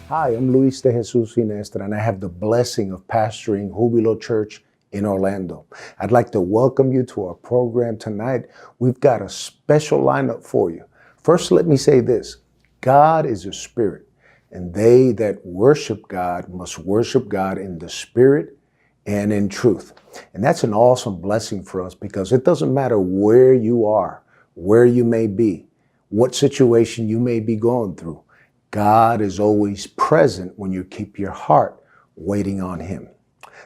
Hi, I'm Luis de Jesus Ginestre, and I have the blessing of pastoring Jubilo Church in Orlando. I'd like to welcome you to our program tonight. We've got a special lineup for you. First, let me say this. God is a spirit, and they that worship God must worship God in the spirit and in truth. And that's an awesome blessing for us because it doesn't matter where you are, where you may be, what situation you may be going through. God is always present when you keep your heart waiting on Him.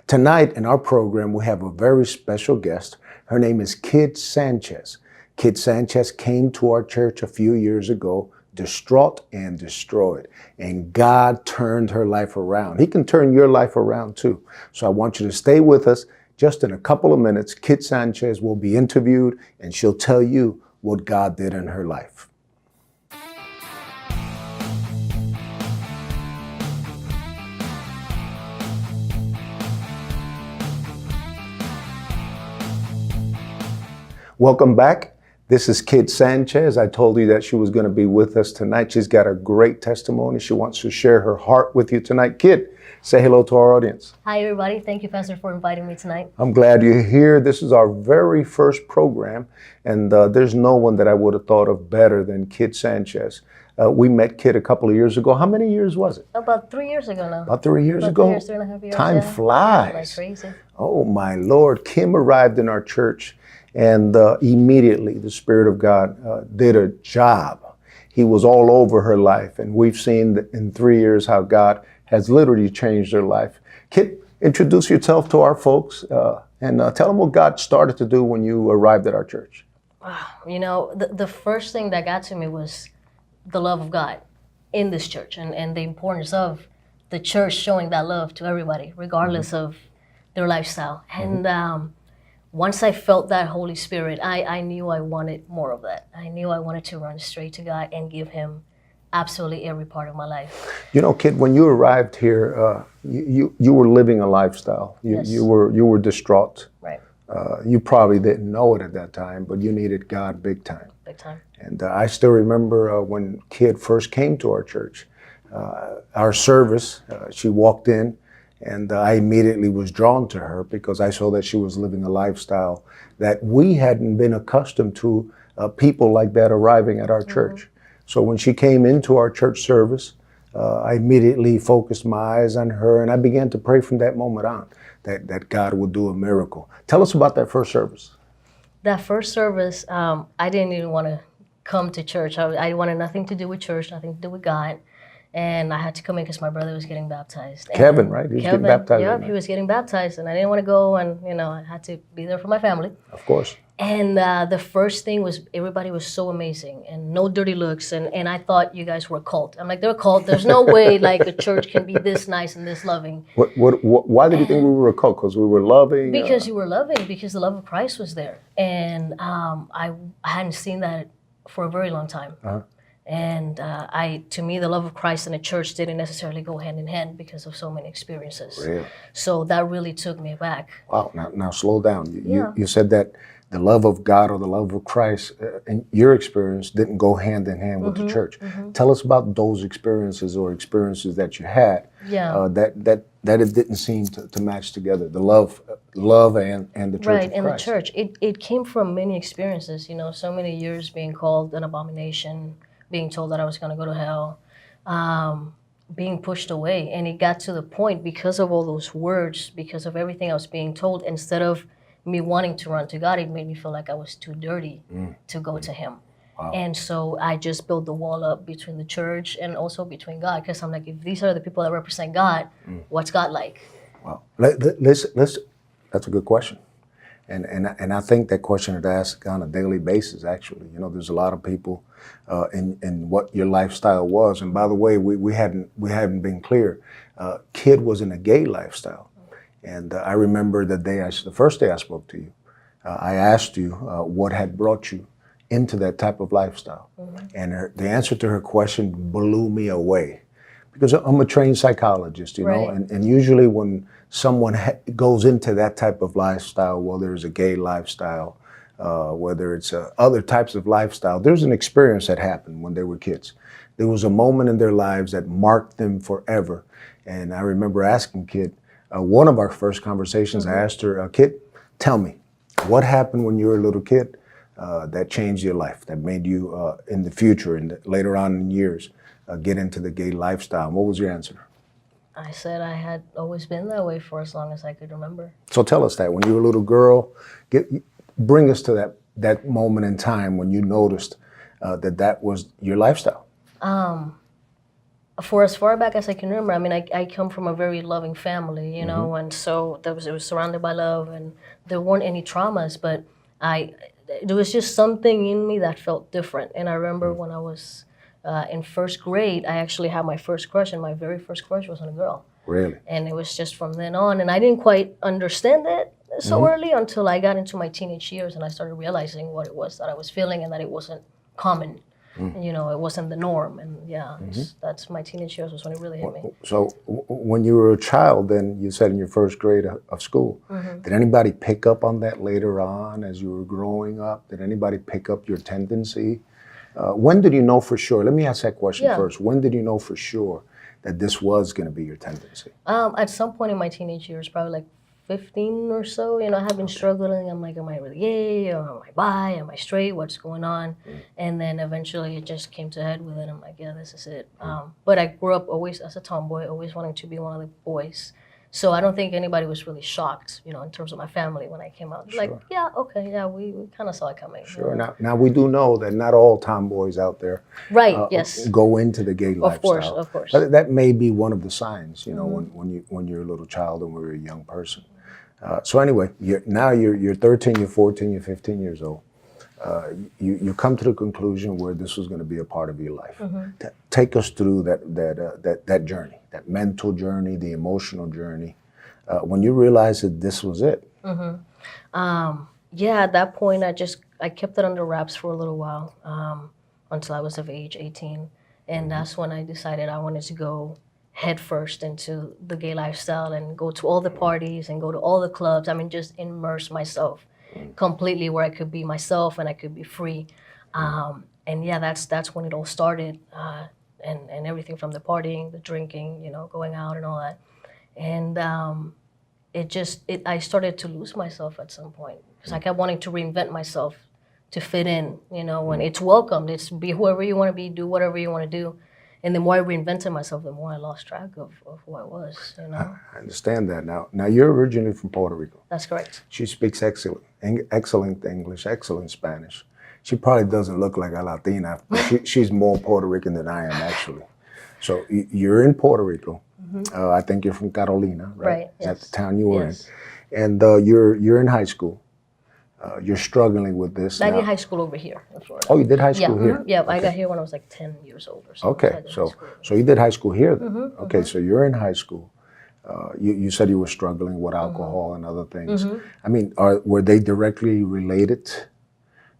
Tonight in our program, we have a very special guest. Her name is Kid Sanchez. Kid Sanchez came to our church a few years ago, distraught and destroyed, and God turned her life around. He can turn your life around too. So I want you to stay with us. Just in a couple of minutes, Kid Sanchez will be interviewed, and she'll tell you what God did in her life. Welcome back. This is Kid Sanchez. I told you that she was going to be with us tonight. She's got a great testimony. She wants to share her heart with you tonight. Kid, say hello to our audience. Hi, everybody. Thank you, Pastor, for inviting me tonight. I'm glad you're here. This is our very first program, and there's no one that I would have thought of better than Kid Sanchez. We met Kid a couple of years ago. How many years was it? About 3 years ago now. About 3 years ago? 3 years, 3.5 years. Time flies. Like crazy. Oh, my Lord. Kim arrived in our church. And immediately the Spirit of God did a job. He was all over her life. And we've seen in 3 years how God has literally changed her life. Kit, introduce yourself to our folks and tell them what God started to do when you arrived at our church. You know, the first thing that got to me was the love of God in this church and the importance of the church showing that love to everybody, regardless of their lifestyle. And once I felt that Holy Spirit, I knew I wanted more of that. I knew I wanted to run straight to God and give Him absolutely every part of my life. You know, Kid, when you arrived here, you were living a lifestyle. Yes. You were distraught. Right. You probably didn't know it at that time, but you needed God big time. Big time. And I still remember when Kid first came to our church, our service, she walked in. And I immediately was drawn to her because I saw that she was living a lifestyle that we hadn't been accustomed to, people like that arriving at our church. So when she came into our church service, I immediately focused my eyes on her, and I began to pray from that moment on that God would do a miracle. Tell us about that first service. That first service, I didn't even want to come to church. I wanted nothing to do with church, nothing to do with God. And I had to come in because my brother was getting baptized. Kevin, right? He was getting baptized. Yeah, he was getting baptized, and I didn't want to go, and I had to be there for my family. Of course. And the first thing was everybody was so amazing and no dirty looks, and I thought you guys were a cult. I'm like, they're a cult. There's no way like a church can be this nice and this loving. Why did you think we were a cult? Because we were loving? Because you were loving, because the love of Christ was there, and I hadn't seen that for a very long time. And to me, the love of Christ and the church didn't necessarily go hand in hand because of so many experiences. Really? So that really took me back. Wow. Now slow down. You said that the love of God or the love of Christ, in your experience, didn't go hand in hand with the church. Tell us about those experiences or experiences that you had that it didn't seem to match together. The love and the church Right, of and the Christ. church. It came from many experiences, so many years being called an abomination, being told that I was going to go to hell, being pushed away. And it got to the point, because of all those words, because of everything I was being told, instead of me wanting to run to God, it made me feel like I was too dirty to go to Him. Wow. And so I just built the wall up between the church and also between God, because I'm like, if these are the people that represent God, what's God like? Wow. That's a good question. And I think that question is asked on a daily basis, actually. There's a lot of people in what your lifestyle was. And by the way, we hadn't been clear. Kid was in a gay lifestyle. And I remember the first day I spoke to you, I asked you what had brought you into that type of lifestyle. And the answer to her question blew me away. Because I'm a trained psychologist, Right. and usually when someone goes into that type of lifestyle, whether it's a gay lifestyle, whether it's other types of lifestyle. There's an experience that happened when they were kids. There was a moment in their lives that marked them forever. And I remember asking Kid, one of our first conversations, I asked her, Kid, tell me, what happened when you were a little kid that changed your life, that made you in the future and later on in years get into the gay lifestyle? And what was your answer? I said I had always been that way for as long as I could remember. So tell us that when you were a little girl, bring us to that moment in time when you noticed that was your lifestyle. For as far back as I can remember, I mean, I come from a very loving family, you know, and so it was surrounded by love, and there weren't any traumas, but there was just something in me that felt different. And I remember when I was in first grade, I actually had my first crush, and my very first crush was on a girl. Really? And it was just from then on, and I didn't quite understand it so early until I got into my teenage years, and I started realizing what it was that I was feeling, and that it wasn't common. You know, it wasn't the norm, and that's my teenage years was when it really hit me. So when you were a child, then you said in your first grade of school, did anybody pick up on that later on as you were growing up? Did anybody pick up your tendency? When did you know for sure? Let me ask that question first. When did you know for sure that this was going to be your tendency? At some point in my teenage years, probably like 15 or so, you know, I have been struggling. I'm like, am I really gay? Or am I bi? Am I straight? What's going on? And then eventually it just came to a head with it. I'm like, yeah, this is it. But I grew up always as a tomboy, always wanting to be one of the boys. So I don't think anybody was really shocked, you know, in terms of my family when I came out. Like, yeah, okay, yeah, we kind of saw it coming. Sure. You know? Now we do know that not all tomboys out there go into the gay lifestyle. Of course. But that may be one of the signs, you know, when you're a little child and when you're a young person. So anyway, you're 13, you're 14, you're 15 years old. You come to the conclusion where this was going to be a part of your life. Take us through that journey, that mental journey, the emotional journey, when you realized that this was it. Yeah, at that point, I kept it under wraps for a little while until I was of age 18, and that's when I decided I wanted to go head first into the gay lifestyle and go to all the parties and go to all the clubs. I mean, just immerse myself completely where I could be myself and I could be free. And yeah, that's when it all started, and everything from the partying, the drinking, you know, going out and all that. And I started to lose myself at some point because I kept wanting to reinvent myself to fit in, you know, when it's welcomed. It's be whoever you want to be, do whatever you want to do. And the more I reinvented myself, the more I lost track of who I was, you know. I understand that now. Now, you're originally from Puerto Rico. That's correct. She speaks excellent English, excellent Spanish. She probably doesn't look like a Latina, but she's more Puerto Rican than I am, actually. So you're in Puerto Rico. I think you're from Carolina, right? Right, yes. That's the town you were in. And you're in high school. You're struggling with this. I did high school over here in Florida. Oh, you did high school here? Yeah, I got here when I was like 10 years old or something. Okay, so you did high school here then? Okay, so you're in high school. You said you were struggling with alcohol and other things. I mean, were they directly related?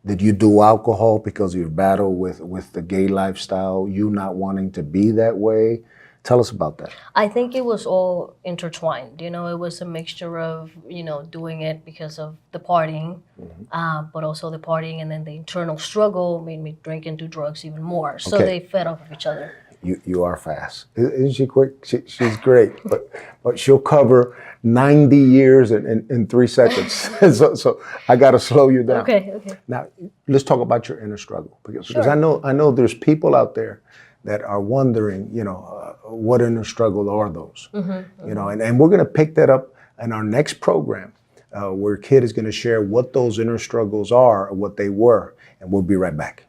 Did you do alcohol because of your battle with the gay lifestyle, you not wanting to be that way? Tell us about that. I think it was all intertwined. You know, it was a mixture of, you know, doing it because of the partying, but also the partying and then the internal struggle made me drink and do drugs even more. So they fed off of each other. You are fast. Isn't she quick? She's great, but she'll cover 90 years in 3 seconds. so I got to slow you down. Okay. Now, let's talk about your inner struggle. Because I know there's people out there that are wondering, you know, what inner struggle are those? You know, and we're going to pick that up in our next program where Kid is going to share what those inner struggles are, or what they were, and we'll be right back.